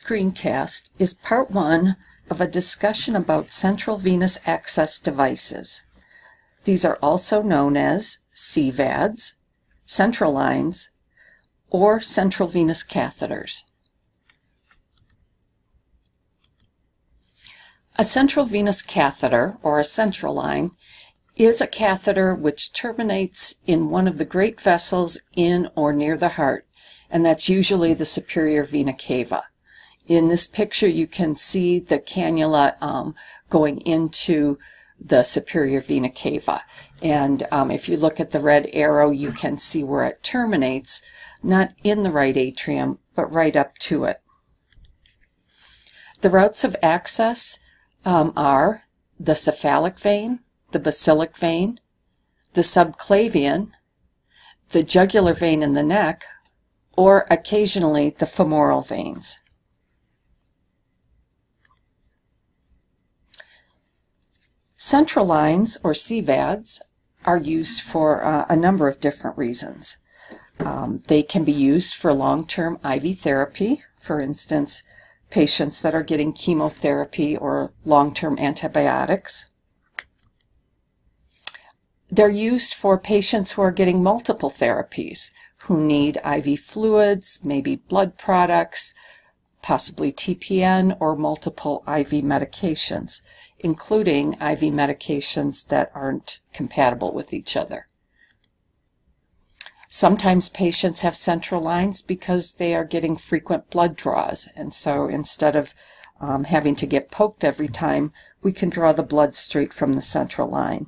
screencast is part one of a discussion about central venous access devices. These are also known as CVADs, central lines, or central venous catheters. A central venous catheter, or a central line, is a catheter which terminates in one of the great vessels in or near the heart, and that's usually the superior vena cava. In this picture you can see the cannula going into the superior vena cava, and if you look at the red arrow you can see where it terminates, not in the right atrium but right up to it. The routes of access are the cephalic vein, the basilic vein, the subclavian, the jugular vein in the neck, or occasionally the femoral veins. Central lines, or CVADs, are used for a number of different reasons. They can be used for long-term IV therapy, for instance, patients that are getting chemotherapy or long-term antibiotics. They're used for patients who are getting multiple therapies, who need IV fluids, maybe blood products, possibly TPN, or multiple IV medications, including IV medications that aren't compatible with each other. Sometimes patients have central lines because they are getting frequent blood draws, and so instead of having to get poked every time, we can draw the blood straight from the central line.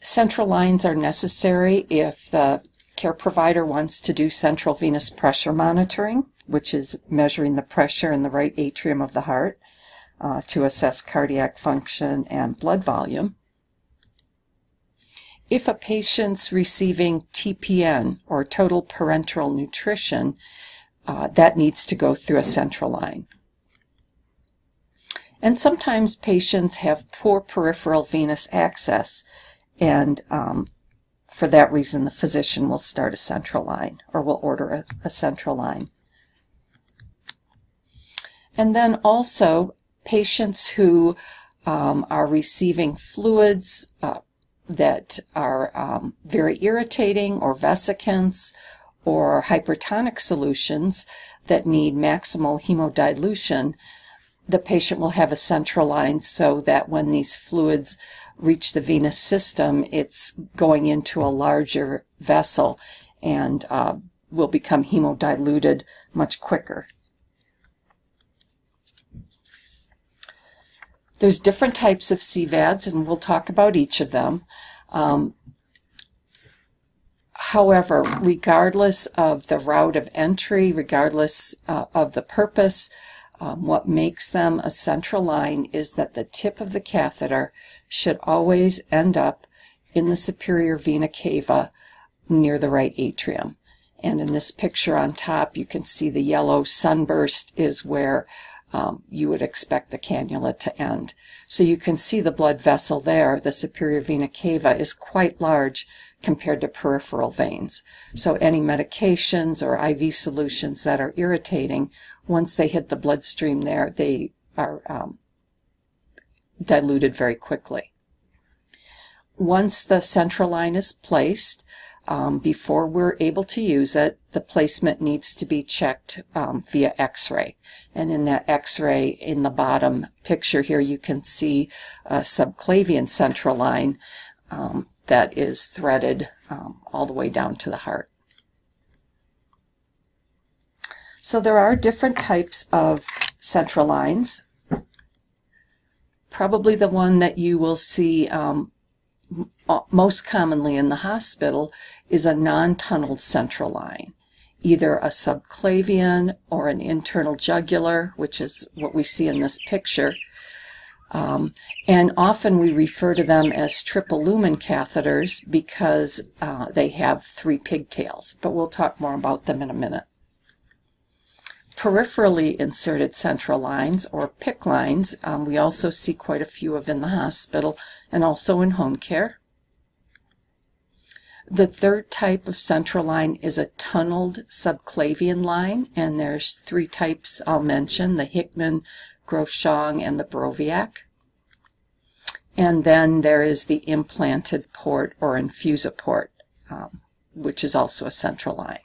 Central lines are necessary if the care provider wants to do central venous pressure monitoring, which is measuring the pressure in the right atrium of the heart to assess cardiac function and blood volume. If a patient's receiving TPN, or total parenteral nutrition, that needs to go through a central line. And sometimes patients have poor peripheral venous access, and for that reason the physician will start a central line, or will order a central line. And then also patients who are receiving fluids that are very irritating, or vesicants, or hypertonic solutions that need maximal hemodilution, the patient will have a central line so that when these fluids reach the venous system, it's going into a larger vessel and will become hemodiluted much quicker. There's different types of CVADs, and we'll talk about each of them. However, regardless of the route of entry, regardless of the purpose, what makes them a central line is that the tip of the catheter should always end up in the superior vena cava near the right atrium. And in this picture on top you can see the yellow sunburst is where you would expect the cannula to end. So you can see the blood vessel there. The superior vena cava is quite large compared to peripheral veins. So any medications or IV solutions that are irritating, once they hit the bloodstream there, they are diluted very quickly. Once the central line is placed, before we're able to use it, the placement needs to be checked via X-ray. And in that X-ray, in the bottom picture here, you can see a subclavian central line that is threaded all the way down to the heart. So there are different types of central lines. Probably the one that you will see most commonly in the hospital is a non-tunneled central line, either a subclavian or an internal jugular, which is what we see in this picture. And often we refer to them as triple lumen catheters because they have 3 pigtails, but we'll talk more about them in a minute. Peripherally inserted central lines, or PICC lines, we also see quite a few of in the hospital and also in home care. The third type of central line is a tunneled subclavian line, and there's three types I'll mention: the Hickman, Groshong, and the Broviac. And then there is the implanted port or infusoport, which is also a central line.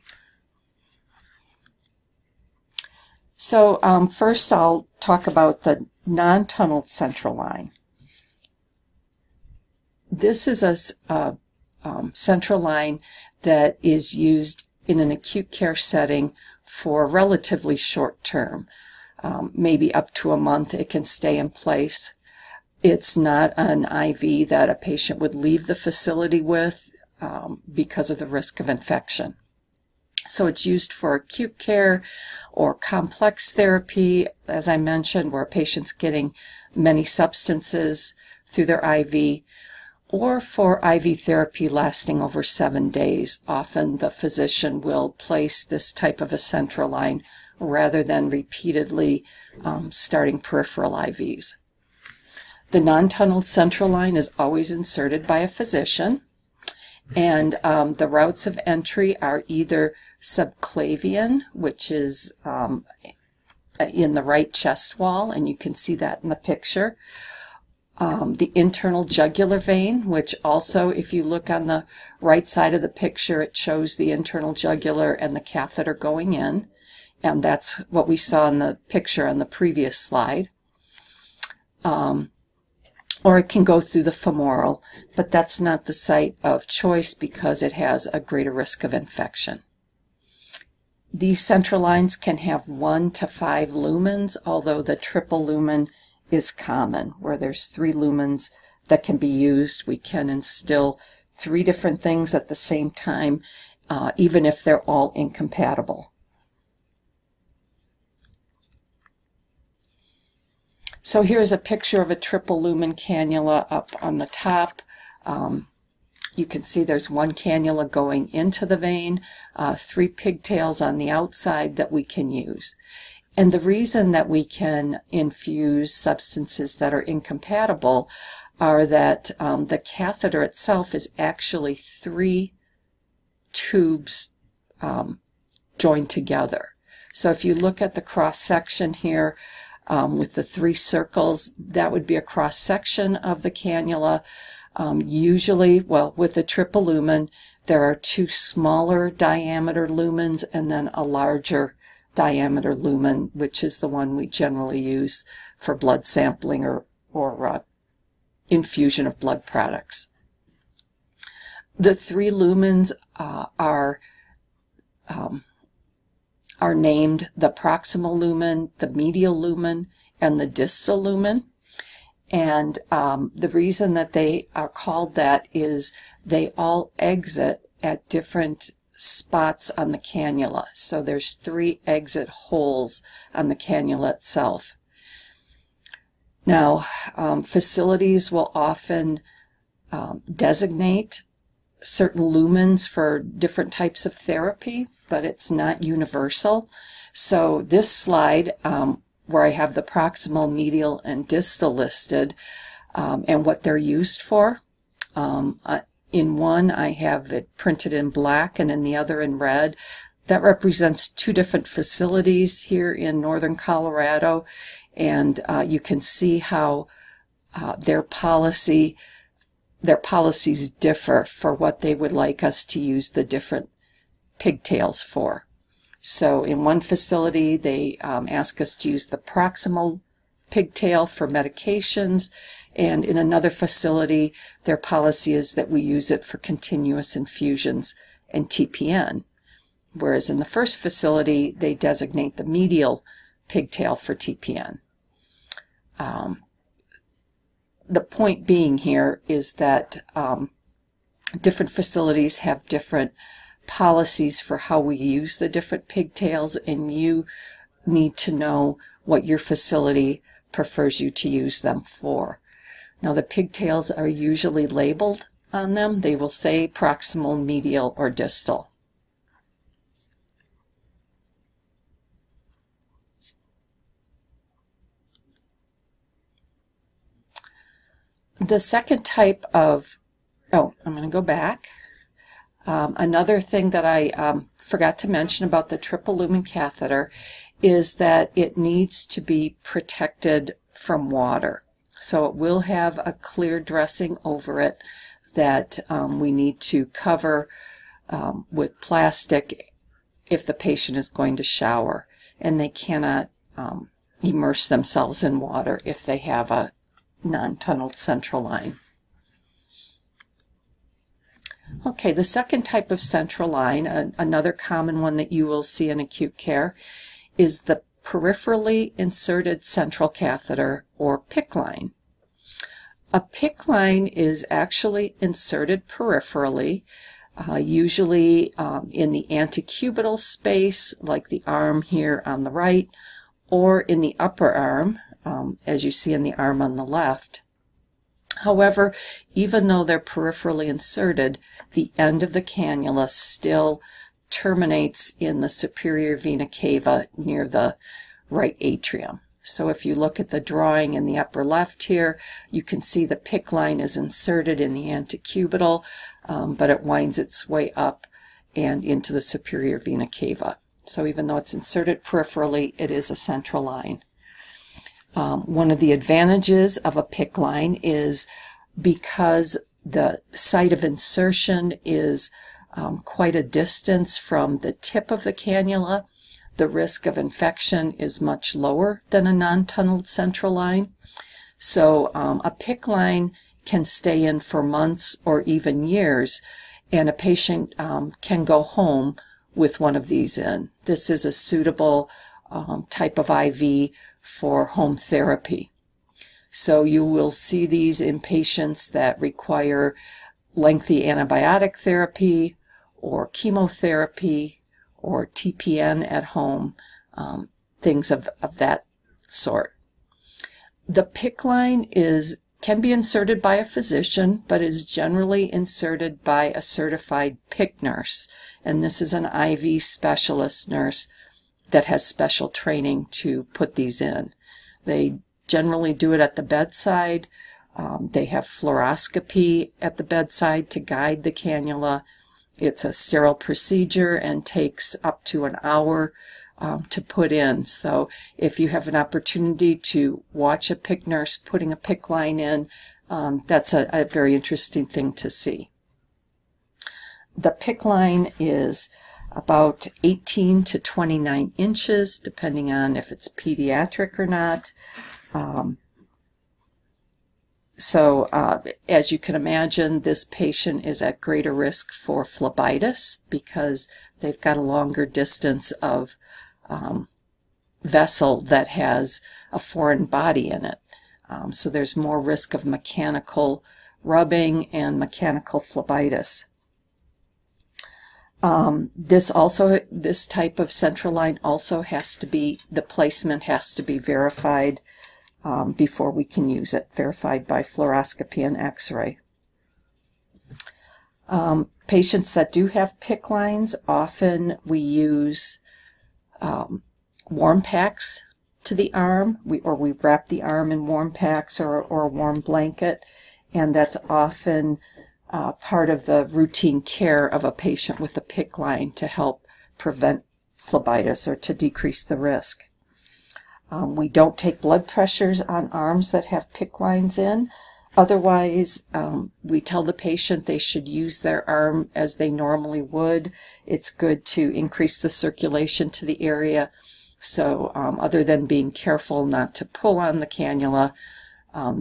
So first I'll talk about the non-tunneled central line. This is a central line that is used in an acute care setting for relatively short term, maybe up to a month it can stay in place. It's not an IV that a patient would leave the facility with because of the risk of infection. So it's used for acute care or complex therapy, as I mentioned, where a patient's getting many substances through their IV, or for IV therapy lasting over 7 days. Often the physician will place this type of a central line rather than repeatedly starting peripheral IVs. The non-tunneled central line is always inserted by a physician, and the routes of entry are either subclavian, which is in the right chest wall, and you can see that in the picture. The internal jugular vein, which also, if you look on the right side of the picture, it shows the internal jugular and the catheter going in, and that's what we saw in the picture on the previous slide. Or it can go through the femoral, but that's not the site of choice because it has a greater risk of infection. These central lines can have 1 to 5 lumens, although the triple lumen is common, where there's 3 lumens that can be used. We can instill 3 different things at the same time, even if they're all incompatible. So here's a picture of a triple lumen cannula up on the top. You can see there's 1 cannula going into the vein, 3 pigtails on the outside that we can use. And the reason that we can infuse substances that are incompatible are that the catheter itself is actually 3 tubes joined together. So if you look at the cross section here, with the 3 circles, that would be a cross section of the cannula. Usually, well, with the triple lumen, there are 2 smaller diameter lumens and then a larger diameter lumen, which is the one we generally use for blood sampling or infusion of blood products. The 3 lumens are named the proximal lumen, the medial lumen, and the distal lumen. And the reason that they are called that is they all exit at different spots on the cannula. So there's 3 exit holes on the cannula itself. Now, facilities will often designate certain lumens for different types of therapy, but it's not universal. So this slide, where I have the proximal, medial, and distal listed, and what they're used for, in one I have it printed in black and in the other in red. That represents 2 different facilities here in northern Colorado, and you can see how their policies differ for what they would like us to use the different pigtails for. So in one facility they ask us to use the proximal pigtail for medications, and in another facility their policy is that we use it for continuous infusions and TPN, whereas in the first facility they designate the medial pigtail for TPN. The point being here is that different facilities have different policies for how we use the different pigtails, and you need to know what your facility prefers you to use them for. Now, the pigtails are usually labeled on them. They will say proximal, medial, or distal. The second type of, I'm going to go back. Another thing that I forgot to mention about the triple lumen catheter is that it needs to be protected from water. So it will have a clear dressing over it that we need to cover with plastic if the patient is going to shower, and they cannot immerse themselves in water if they have a non-tunneled central line. Okay, the second type of central line, another common one that you will see in acute care, is the peripherally inserted central catheter, or PICC line. A PICC line is actually inserted peripherally, usually in the antecubital space, like the arm here on the right, or in the upper arm, as you see in the arm on the left. However, even though they're peripherally inserted, the end of the cannula still terminates in the superior vena cava near the right atrium. So if you look at the drawing in the upper left here, you can see the PICC line is inserted in the antecubital, but it winds its way up and into the superior vena cava. So even though it's inserted peripherally, it is a central line. One of the advantages of a PICC line is because the site of insertion is quite a distance from the tip of the cannula, the risk of infection is much lower than a non-tunneled central line. So a PICC line can stay in for months or even years, and a patient can go home with one of these in. This is a suitable type of IV for home therapy. So you will see these in patients that require lengthy antibiotic therapy or chemotherapy or TPN at home, things of that sort. The PICC line can be inserted by a physician, but is generally inserted by a certified PICC nurse, and this is an IV specialist nurse that has special training to put these in. They generally do it at the bedside. They have fluoroscopy at the bedside to guide the cannula. It's a sterile procedure and takes up to an hour to put in. So if you have an opportunity to watch a PICC nurse putting a PICC line in, that's a very interesting thing to see. The PICC line is about 18 to 29 inches, depending on if it's pediatric or not. So as you can imagine, this patient is at greater risk for phlebitis because they've got a longer distance of vessel that has a foreign body in it. So there's more risk of mechanical rubbing and mechanical phlebitis. This type of central line also has to be, the placement has to be verified before we can use it, verified by fluoroscopy and x-ray. Patients that do have PICC lines, often we use warm packs to the arm, we wrap the arm in warm packs or a warm blanket, and that's often part of the routine care of a patient with a PICC line to help prevent phlebitis or to decrease the risk. We don't take blood pressures on arms that have PICC lines in. Otherwise, we tell the patient they should use their arm as they normally would. It's good to increase the circulation to the area. So other than being careful not to pull on the cannula,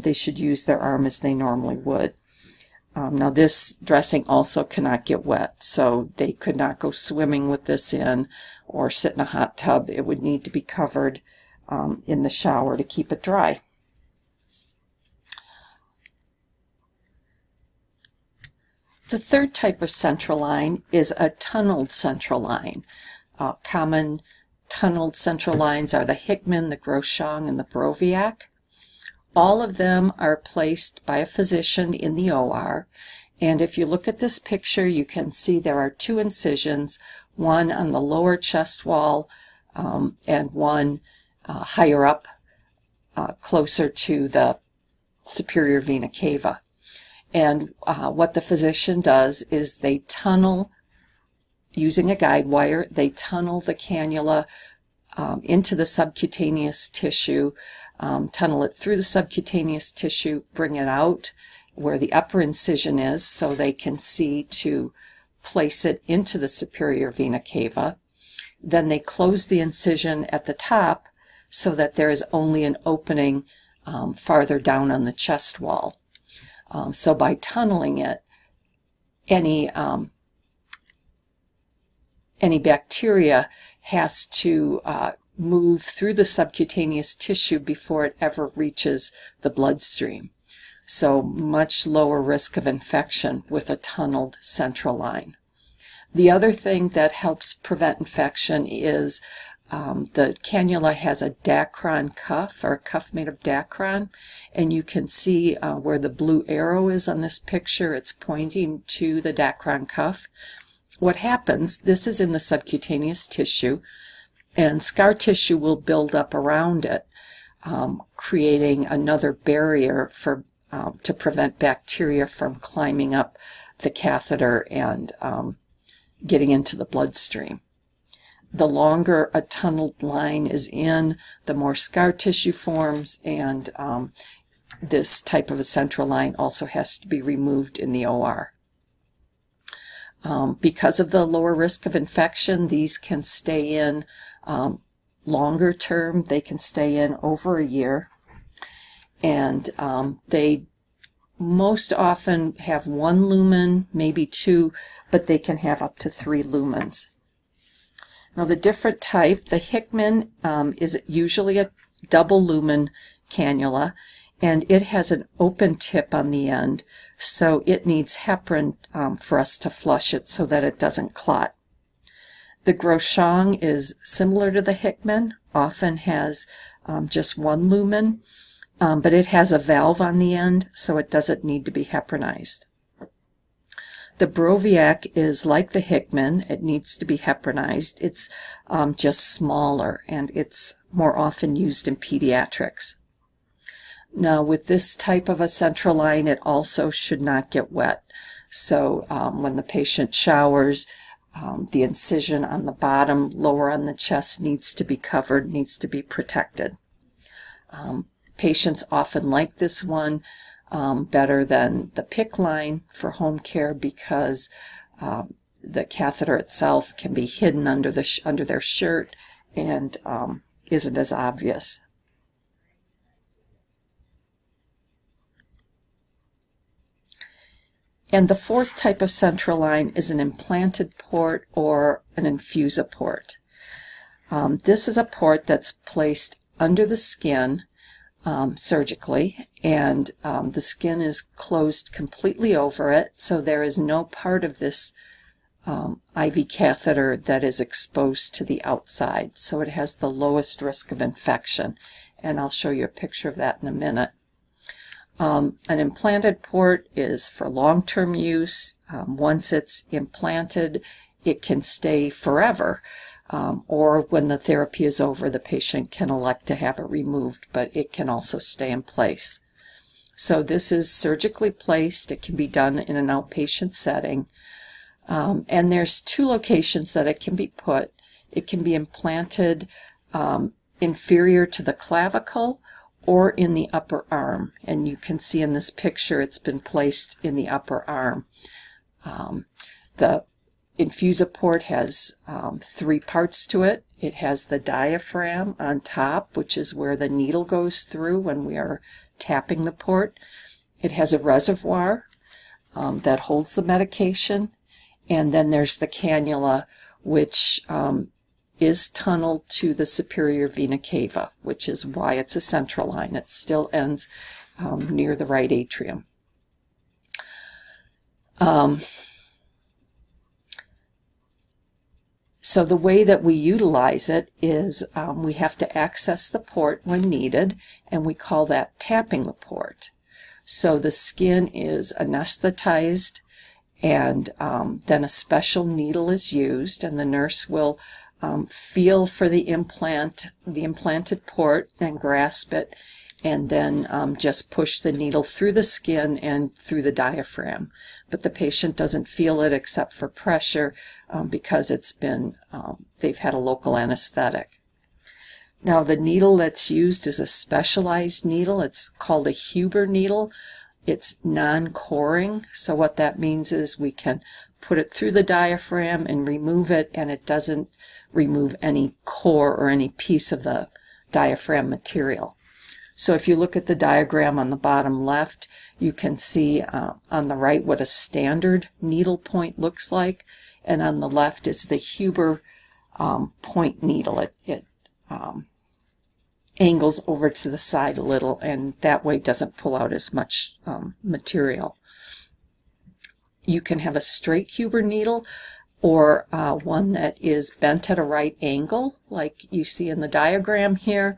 they should use their arm as they normally would. Now this dressing also cannot get wet, so they could not go swimming with this in or sit in a hot tub. It would need to be covered in the shower to keep it dry. The third type of central line is a tunneled central line. Common tunneled central lines are the Hickman, the Groshong, and the Broviac. All of them are placed by a physician in the OR, and if you look at this picture, you can see there are two incisions, one on the lower chest wall and one higher up, closer to the superior vena cava. And what the physician does is they tunnel using a guide wire, they tunnel the cannula into the subcutaneous tissue, tunnel it through the subcutaneous tissue, bring it out where the upper incision is so they can see to place it into the superior vena cava. Then they close the incision at the top so that there is only an opening farther down on the chest wall. So by tunneling it, any bacteria has to move through the subcutaneous tissue before it ever reaches the bloodstream. So much lower risk of infection with a tunneled central line. The other thing that helps prevent infection is the cannula has a Dacron cuff, or a cuff made of Dacron, and you can see where the blue arrow is on this picture. It's pointing to the Dacron cuff. What happens, this is in the subcutaneous tissue, and scar tissue will build up around it, creating another barrier for to prevent bacteria from climbing up the catheter and getting into the bloodstream. The longer a tunneled line is in, the more scar tissue forms, and this type of a central line also has to be removed in the OR. Because of the lower risk of infection, these can stay in longer term. They can stay in over a year, and they most often have 1 lumen, maybe 2, but they can have up to 3 lumens. Now the different type, the Hickman is usually a double lumen cannula, and it has an open tip on the end, so it needs heparin for us to flush it so that it doesn't clot. The Groshong is similar to the Hickman, often has just 1 lumen, but it has a valve on the end, so it doesn't need to be heparinized. The Broviac is like the Hickman. It needs to be heparinized. It's just smaller, and it's more often used in pediatrics. Now, with this type of a central line, it also should not get wet. So when the patient showers, the incision on the bottom, lower on the chest, needs to be covered, needs to be protected. Patients often like this one better than the PICC line for home care because the catheter itself can be hidden under their shirt and isn't as obvious. And the fourth type of central line is an implanted port or an infusa port. This is a port that's placed under the skin surgically, and the skin is closed completely over it, so there is no part of this IV catheter that is exposed to the outside, so it has the lowest risk of infection, and I'll show you a picture of that in a minute. An implanted port is for long-term use. Once it's implanted, it can stay forever, or when the therapy is over, the patient can elect to have it removed, but it can also stay in place. So this is surgically placed. It can be done in an outpatient setting, and there's 2 locations that it can be put. It can be implanted inferior to the clavicle or in the upper arm, and you can see in this picture it's been placed in the upper arm. The infusa port has 3 parts to it. It has the diaphragm on top, which is where the needle goes through when we are tapping the port. It has a reservoir that holds the medication, and then there's the cannula, which is tunneled to the superior vena cava, which is why it's a central line. It still ends near the right atrium. So the way that we utilize it is we have to access the port when needed, and we call that tapping the port. So the skin is anesthetized, and then a special needle is used, and the nurse will feel for the implanted port and grasp it, and then just push the needle through the skin and through the diaphragm. But the patient doesn't feel it except for pressure because they've had a local anesthetic. Now the needle that's used is a specialized needle. It's called a Huber needle. It's non-coring, so what that means is we can put it through the diaphragm and remove it, and it doesn't remove any core or any piece of the diaphragm material. So if you look at the diagram on the bottom left, you can see on the right what a standard needle point looks like, and on the left is the Huber point needle. It angles over to the side a little, and that way doesn't pull out as much material. You can have a straight Huber needle or one that is bent at a right angle, like you see in the diagram here.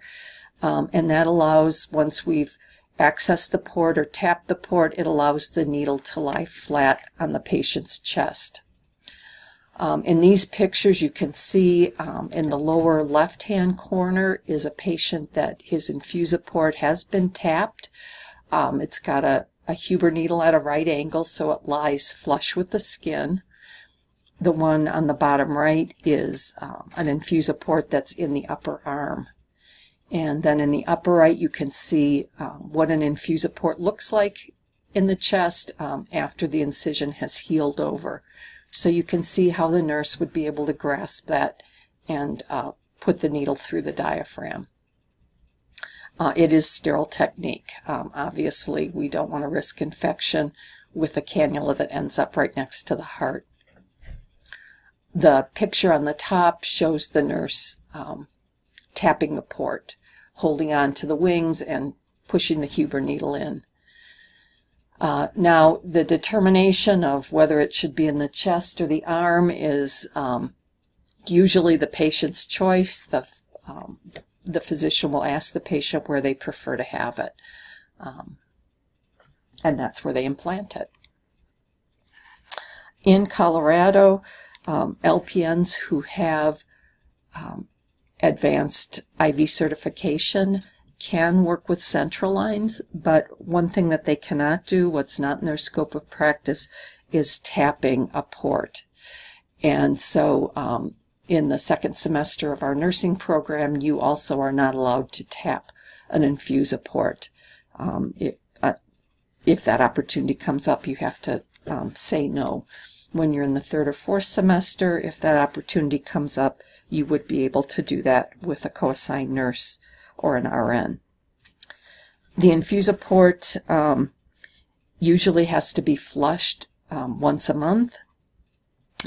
And that allows, once we've accessed the port or tapped the port, it allows the needle to lie flat on the patient's chest. In these pictures you can see in the lower left-hand corner is a patient that his infuser port has been tapped. It's got a Huber needle at a right angle, so it lies flush with the skin. The one on the bottom right is an infuser port that's in the upper arm. And then in the upper right you can see what an infuser port looks like in the chest after the incision has healed over. So you can see how the nurse would be able to grasp that and put the needle through the diaphragm. It is sterile technique. Obviously, we don't want to risk infection with a cannula that ends up right next to the heart. The picture on the top shows the nurse tapping the port, holding on to the wings and pushing the Huber needle in. Now, the determination of whether it should be in the chest or the arm is usually the patient's choice. The physician will ask the patient where they prefer to have it, and that's where they implant it. In Colorado, LPNs who have advanced IV certification can work with central lines, but one thing that they cannot do, what's not in their scope of practice, is tapping a port. And so in the second semester of our nursing program, you also are not allowed to tap an infuser port. If that opportunity comes up, you have to say no. When you're in the third or fourth semester, if that opportunity comes up, you would be able to do that with a co-assigned nurse or an RN. The infuser port usually has to be flushed once a month,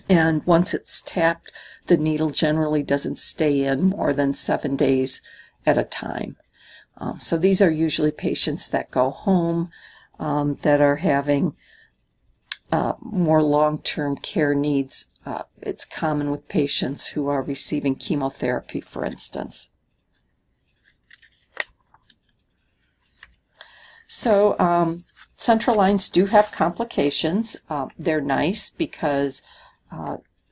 and once it's tapped, the needle generally doesn't stay in more than 7 days at a time. So these are usually patients that go home that are having more long-term care needs. It's common with patients who are receiving chemotherapy, for instance. So central lines do have complications. They're nice because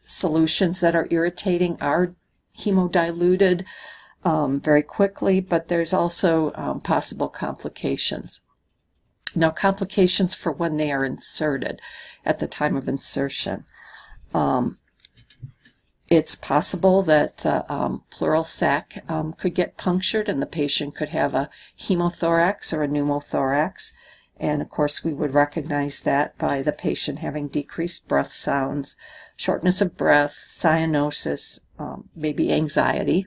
solutions that are irritating are hemodiluted very quickly, but there's also possible complications. Now, complications for when they are inserted at the time of insertion. It's possible that the pleural sac could get punctured and the patient could have a hemothorax or a pneumothorax. And of course we would recognize that by the patient having decreased breath sounds, shortness of breath, cyanosis, maybe anxiety.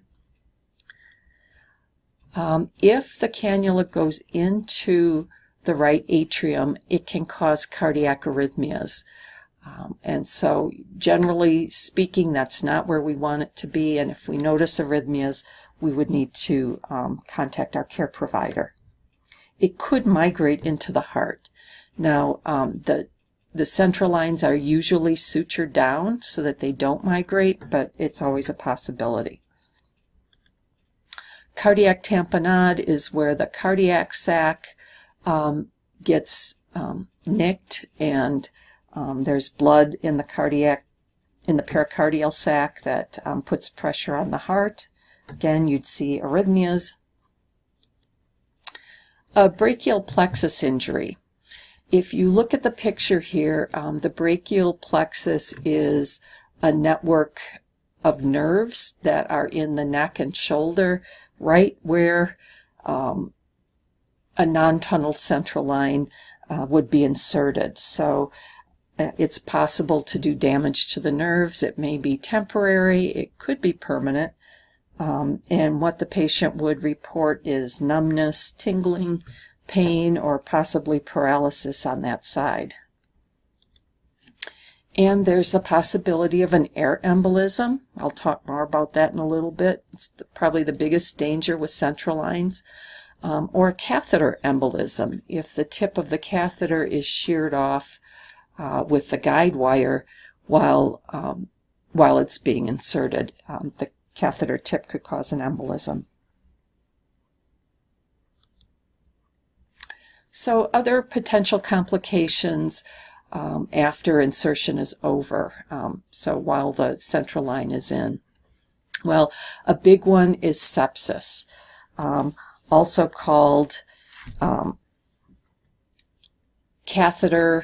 If the cannula goes into the right atrium, it can cause cardiac arrhythmias. And so generally speaking, that's not where we want it to be, and if we notice arrhythmias, we would need to contact our care provider. It could migrate into the heart. Now, the central lines are usually sutured down so that they don't migrate, but it's always a possibility. Cardiac tamponade is where the cardiac sac gets nicked, and there's blood in the pericardial sac that puts pressure on the heart. Again, you'd see arrhythmias. A brachial plexus injury. If you look at the picture here, the brachial plexus is a network of nerves that are in the neck and shoulder, right where a non-tunneled central line would be inserted. So it's possible to do damage to the nerves. It may be temporary, it could be permanent. And what the patient would report is numbness, tingling, pain, or possibly paralysis on that side. And there's the possibility of an air embolism. I'll talk more about that in a little bit. It's probably the biggest danger with central lines. Or a catheter embolism, if the tip of the catheter is sheared off with the guide wire while it's being inserted. The catheter tip could cause an embolism. So other potential complications after insertion is over, so while the central line is in. Well, a big one is sepsis, also called central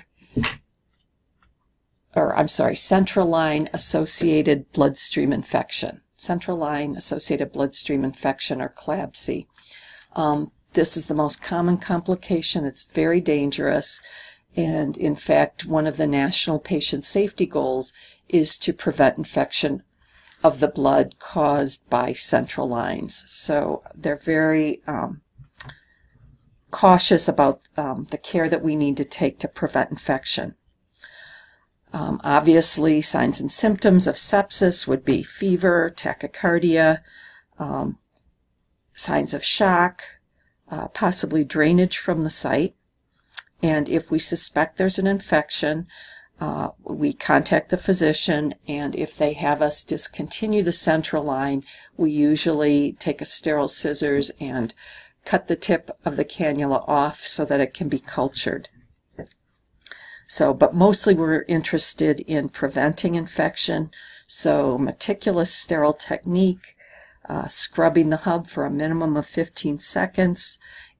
line associated bloodstream infection. Central line associated bloodstream infection, or CLABSI. This is the most common complication. It's very dangerous. And in fact, one of the national patient safety goals is to prevent infection of the blood caused by central lines. So they're very cautious about the care that we need to take to prevent infection. Obviously, signs and symptoms of sepsis would be fever, tachycardia, signs of shock, possibly drainage from the site. And if we suspect there's an infection, we contact the physician, and if they have us discontinue the central line, we usually take a sterile scissors and cut the tip of the cannula off so that it can be cultured. But mostly we're interested in preventing infection, so meticulous sterile technique, scrubbing the hub for a minimum of 15 seconds,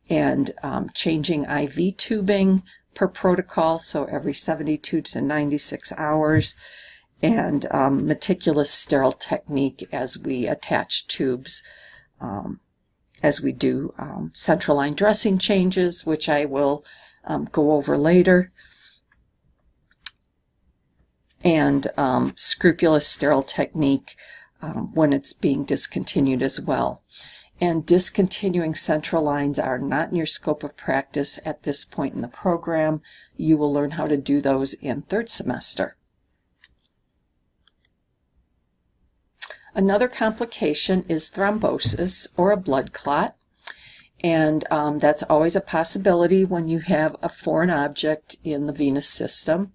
and changing IV tubing per protocol, so every 72 to 96 hours, and meticulous sterile technique as we attach tubes, as we do central line dressing changes, which I will go over later, and scrupulous sterile technique when it's being discontinued as well. And discontinuing central lines are not in your scope of practice at this point in the program. You will learn how to do those in third semester. Another complication is thrombosis, or a blood clot. And that's always a possibility when you have a foreign object in the venous system.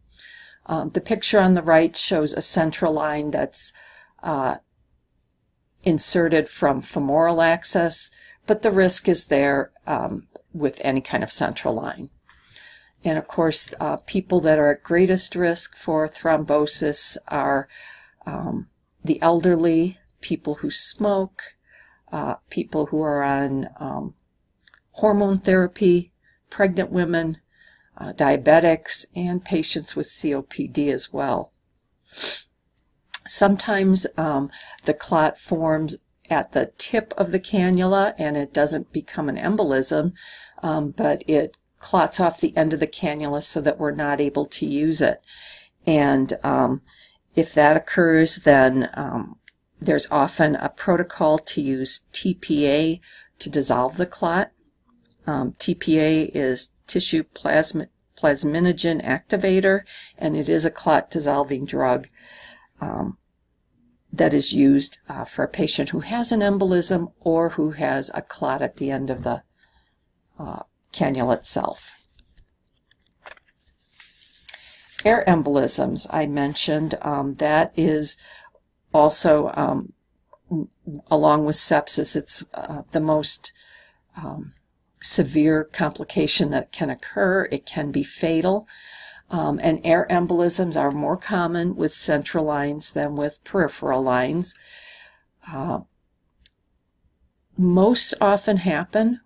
The picture on the right shows a central line that's inserted from femoral access, but the risk is there with any kind of central line. And of course, people that are at greatest risk for thrombosis are the elderly, people who smoke, people who are on hormone therapy, pregnant women, diabetics, and patients with COPD as well. Sometimes the clot forms at the tip of the cannula and it doesn't become an embolism, but it clots off the end of the cannula so that we're not able to use it. And if that occurs, then there's often a protocol to use TPA to dissolve the clot. TPA is tissue plasminogen activator, and it is a clot dissolving drug that is used for a patient who has an embolism or who has a clot at the end of the cannula itself. Air embolisms, I mentioned, that is also, along with sepsis, it's the most severe complication that can occur. It can be fatal. And air embolisms are more common with central lines than with peripheral lines. Most often happen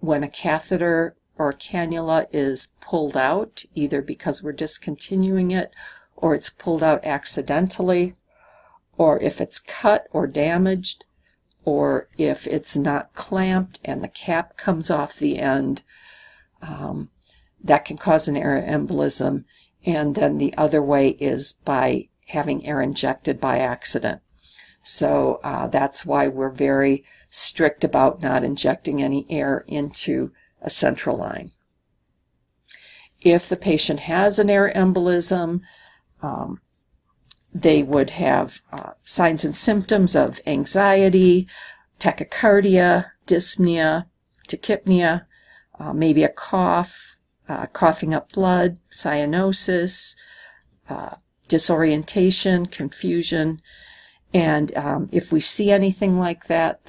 when a catheter or a cannula is pulled out, either because we're discontinuing it or it's pulled out accidentally, or if it's cut or damaged, or if it's not clamped and the cap comes off the end, that can cause an air embolism. And then the other way is by having air injected by accident. So that's why we're very strict about not injecting any air into a central line. If the patient has an air embolism, they would have signs and symptoms of anxiety, tachycardia, dyspnea, tachypnea, maybe a cough, coughing up blood, cyanosis, disorientation, confusion. And if we see anything like that,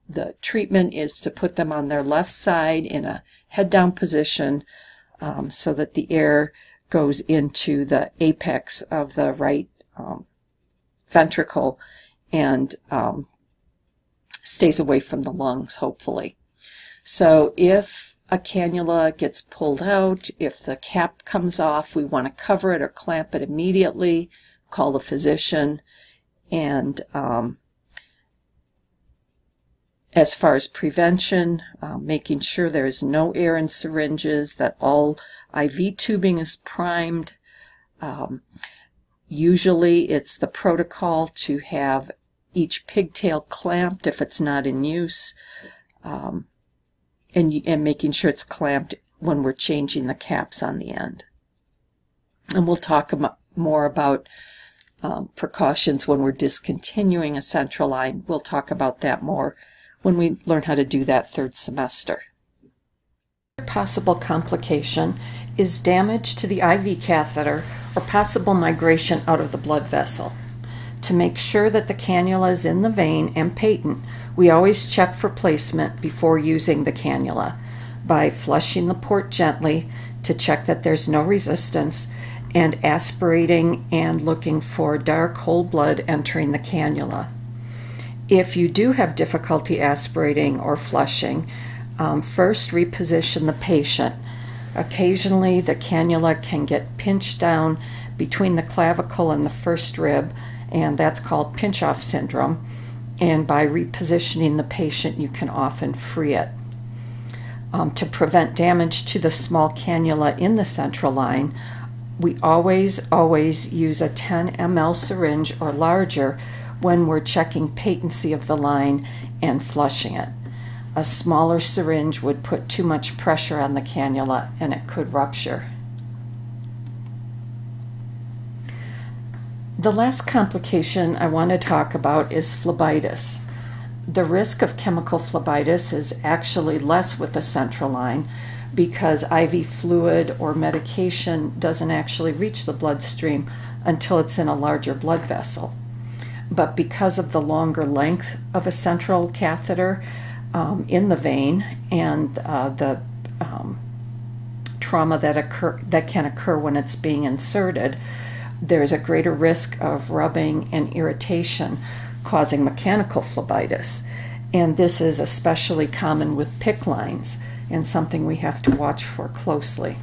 the treatment is to put them on their left side in a head-down position so that the air goes into the apex of the right ventricle and stays away from the lungs, hopefully. So if a cannula gets pulled out, if the cap comes off, we want to cover it or clamp it immediately, call the physician. And as far as prevention, making sure there is no air in syringes, that all IV tubing is primed. Usually it's the protocol to have each pigtail clamped if it's not in use, and making sure it's clamped when we're changing the caps on the end. And we'll talk more about precautions when we're discontinuing a central line. We'll talk about that more when we learn how to do that third semester. A possible complication is damage to the IV catheter or possible migration out of the blood vessel. To make sure that the cannula is in the vein and patent, we always check for placement before using the cannula by flushing the port gently to check that there's no resistance, and aspirating and looking for dark whole blood entering the cannula. If you do have difficulty aspirating or flushing, first reposition the patient. Occasionally the cannula can get pinched down between the clavicle and the first rib, and that's called pinch-off syndrome. And by repositioning the patient, you can often free it. To prevent damage to the small cannula in the central line, we always use a 10 ml syringe or larger when we're checking patency of the line and flushing it. A smaller syringe would put too much pressure on the cannula and it could rupture. The last complication I want to talk about is phlebitis. The risk of chemical phlebitis is actually less with the central line because IV fluid or medication doesn't actually reach the bloodstream until it's in a larger blood vessel. But because of the longer length of a central catheter in the vein and the trauma that can occur when it's being inserted, there's a greater risk of rubbing and irritation causing mechanical phlebitis. And this is especially common with PICC lines and something we have to watch for closely.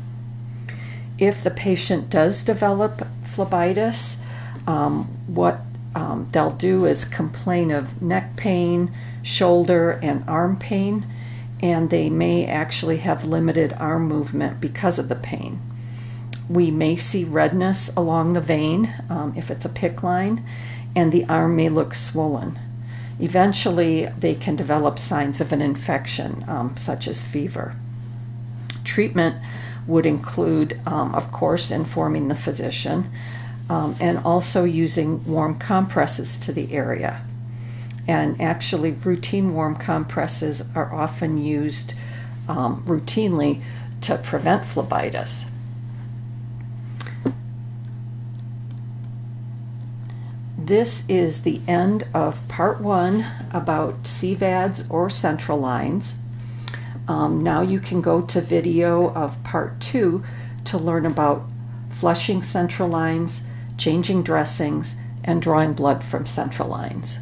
If the patient does develop phlebitis, what they'll do is complain of neck pain, shoulder, and arm pain, and they may actually have limited arm movement because of the pain. We may see redness along the vein if it's a PICC line, and the arm may look swollen. Eventually, they can develop signs of an infection, such as fever. Treatment would include, of course, informing the physician, and also using warm compresses to the area. And actually, routine warm compresses are often used routinely to prevent phlebitis. This is the end of part 1 about CVADs or central lines. Now you can go to video of part 2 to learn about flushing central lines, changing dressings, and drawing blood from central lines.